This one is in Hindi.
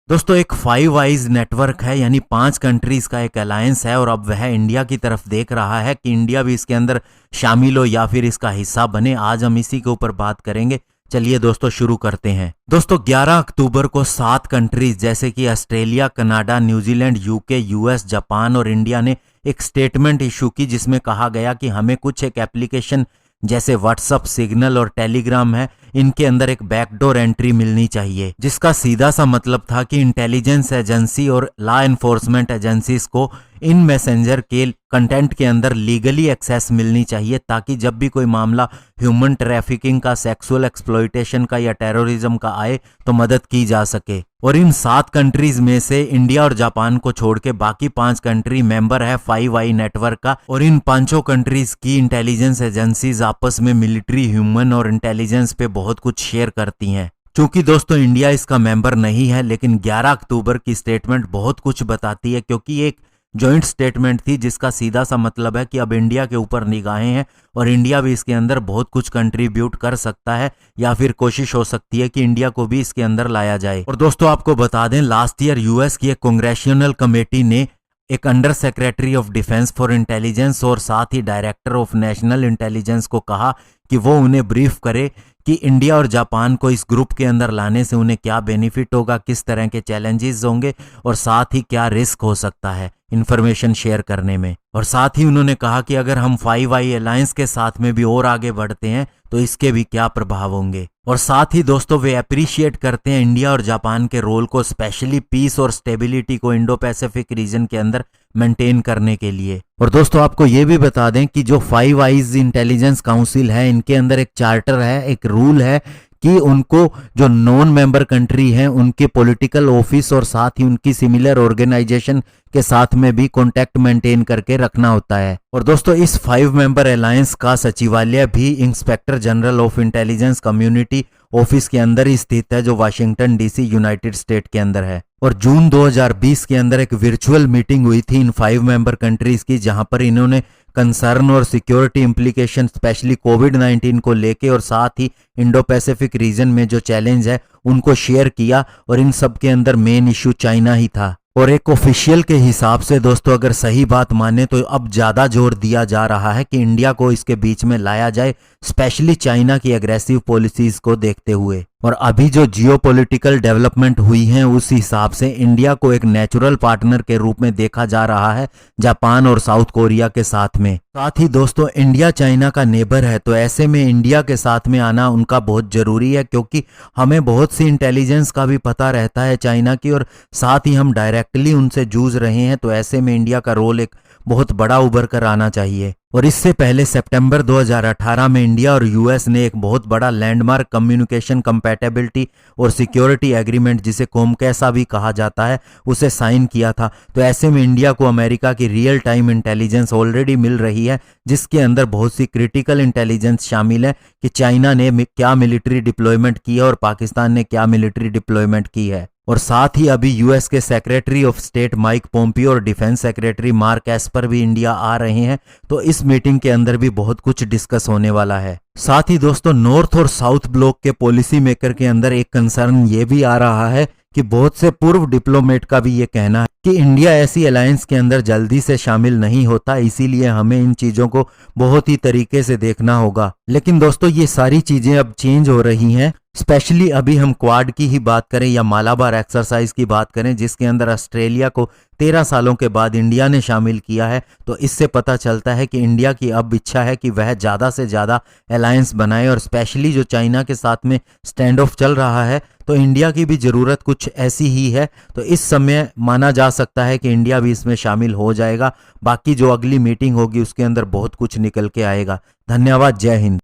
दोस्तों एक फाइव आइज नेटवर्क है, यानी 5 कंट्रीज का एक अलायंस है और अब वह इंडिया की तरफ देख रहा है कि इंडिया भी इसके अंदर शामिल हो या फिर इसका हिस्सा बने। आज हम इसी के ऊपर बात करेंगे। चलिए दोस्तों शुरू करते हैं। दोस्तों 11 अक्टूबर को 7 कंट्रीज जैसे कि Australia, Canada, New Zealand, UK, US, Japan और इंडिया ने एक स्टेटमेंट इशू की जिसमें कहा गया कि हमें कुछ एक एप्लीकेशन जैसे व्हाट्सअप, सिग्नल और टेलीग्राम है, इनके अंदर एक बैकडोर एंट्री मिलनी चाहिए, जिसका सीधा सा मतलब था कि इंटेलिजेंस एजेंसी और लॉ एनफोर्समेंट एजेंसीज को इन मैसेंजर के कंटेंट के अंदर लीगली एक्सेस मिलनी चाहिए, ताकि जब भी कोई मामला ह्यूमन ट्रैफिकिंग का, सेक्सुअल एक्सप्लॉयटेशन का या टेररिज्म का आए तो मदद की जा सके। और इन 7 कंट्रीज में से इंडिया और जापान को छोड़ के बाकी 5 कंट्री मेंबर है 5i नेटवर्क का, और इन 5 कंट्रीज की इंटेलिजेंस एजेंसीज आपस में मिलिट्री, ह्यूमन और इंटेलिजेंस पे बहुत कुछ शेयर करती हैं। चूंकि दोस्तों इंडिया इसका मेंबर नहीं है, लेकिन 11 अक्टूबर की स्टेटमेंट बहुत कुछ बताती है, क्योंकि एक जॉइंट स्टेटमेंट थी जिसका सीधा सा मतलब है कि अब इंडिया के ऊपर निगाहें हैं और इंडिया भी इसके अंदर बहुत कुछ कंट्रीब्यूट कर सकता है, या फिर कोशिश हो सकती है कि इंडिया को भी इसके अंदर लाया जाए। और दोस्तों आपको बता दें, लास्ट ईयर यूएस की एक कांग्रेशनल कमेटी ने एक under secretary of defence for intelligence और साथ ही डायरेक्टर ऑफ नेशनल इंटेलिजेंस को कहा कि वो उन्हें ब्रीफ करे कि इंडिया और जापान को इस ग्रुप के अंदर लाने से उन्हें क्या बेनिफिट होगा, किस तरह के चैलेंजेस होंगे और साथ ही क्या रिस्क हो सकता है इंफॉर्मेशन शेयर करने में। और साथ ही उन्होंने कहा कि अगर हम 5i अलायंस के साथ में भी और आगे बढ़ते हैं तो इसके भी क्या प्रभाव होंगे। और साथ ही दोस्तों वे अप्रिशिएट करते हैं इंडिया और जापान के रोल को, स्पेशली पीस और स्टेबिलिटी को इंडो पैसिफिक रीजन के अंदर मेंटेन करने के लिए। और दोस्तों आपको ये भी बता दें कि जो 5 आइज इंटेलिजेंस काउंसिल है, इनके अंदर एक चार्टर है, एक रूल है कि उनको जो नॉन मेंबर कंट्री हैं उनके पॉलिटिकल ऑफिस और साथ ही उनकी सिमिलर ऑर्गेनाइजेशन के साथ में भी कांटेक्ट मेंटेन करके रखना होता है। और दोस्तों इस 5 मेंबर अलायंस का सचिवालय भी inspector general of intelligence community office के अंदर ही स्थित है, जो वाशिंगटन डीसी यूनाइटेड स्टेट के अंदर है। और जून 2020 के अंदर एक वर्चुअल मीटिंग हुई थी इन 5 मेंबर कंट्रीज की, जहां पर इन्होंने कंसर्न और सिक्योरिटी इंप्लीकेशन स्पेशली कोविड-19 को लेके और साथ ही इंडो पैसिफिक रीजन में जो चैलेंज है उनको शेयर किया। और इन सब के अंदर मेन इशू चाइना ही था। और एक ऑफिशियल के हिसाब से दोस्तों अगर सही बात माने तो अब ज्यादा जोर दिया जा रहा है कि इंडिया को इसके बीच में लाया जाए, स्पेशली चाइना की एग्रेसिव पॉलिसीज को देखते हुए। और अभी जो जियोपॉलिटिकल डेवलपमेंट हुई है उस हिसाब से इंडिया को एक नेचुरल पार्टनर के रूप में देखा जा रहा है जापान और साउथ कोरिया के साथ में। साथ ही दोस्तों इंडिया चाइना का नेबर है, तो ऐसे में इंडिया के साथ में आना उनका बहुत जरूरी है, क्योंकि हमें बहुत सी इंटेलिजेंस का भी पता रहता है चाइना की, और साथ ही हम डायरेक्टली उनसे जूझ रहे हैं। तो ऐसे में इंडिया का रोल एक बहुत बड़ा उभर कर आना चाहिए। और इससे पहले सितंबर 2018 में इंडिया और यूएस ने एक बहुत बड़ा लैंडमार्क कम्युनिकेशन कंपैटिबिलिटी और सिक्योरिटी एग्रीमेंट, जिसे कोमकैसा भी कहा जाता है, उसे साइन किया था। तो ऐसे में इंडिया को अमेरिका की रियल टाइम इंटेलिजेंस ऑलरेडी मिल रही है, जिसके अंदर बहुत सी क्रिटिकल इंटेलिजेंस शामिल है कि चाइना ने क्या मिलिट्री डिप्लॉयमेंट की है और पाकिस्तान ने क्या मिलिट्री डिप्लॉयमेंट की है। और साथ ही अभी यूएस के secretary of state Mike Pompeo और डिफेंस सेक्रेटरी मार्क एस्पर भी इंडिया आ रहे हैं, तो इस मीटिंग के अंदर भी बहुत कुछ डिस्कस होने वाला है। साथ ही दोस्तों नॉर्थ और साउथ ब्लॉक के पॉलिसी मेकर के अंदर एक कंसर्न ये भी आ रहा है कि बहुत से पूर्व डिप्लोमेट का भी ये कहना है कि इंडिया ऐसी अलायंस के अंदर जल्दी से शामिल नहीं होता, इसीलिए हमें इन चीजों को बहुत ही तरीके से देखना होगा। लेकिन दोस्तों ये सारी चीजें अब चेंज हो रही हैं, स्पेशली अभी हम क्वाड की ही बात करें या मालाबार एक्सरसाइज की बात करें, जिसके अंदर ऑस्ट्रेलिया को 13 सालों के बाद इंडिया ने शामिल किया है। तो इससे पता चलता है कि इंडिया की अब इच्छा है कि वह ज़्यादा से ज़्यादा अलायंस बनाए, और स्पेशली जो चाइना के साथ में स्टैंड ऑफ चल रहा है तो इंडिया की भी ज़रूरत कुछ ऐसी ही है। तो इस समय माना जा सकता है कि इंडिया भी इसमें शामिल हो जाएगा। बाकी जो अगली मीटिंग होगी उसके अंदर बहुत कुछ निकल के आएगा। धन्यवाद, जय हिंद।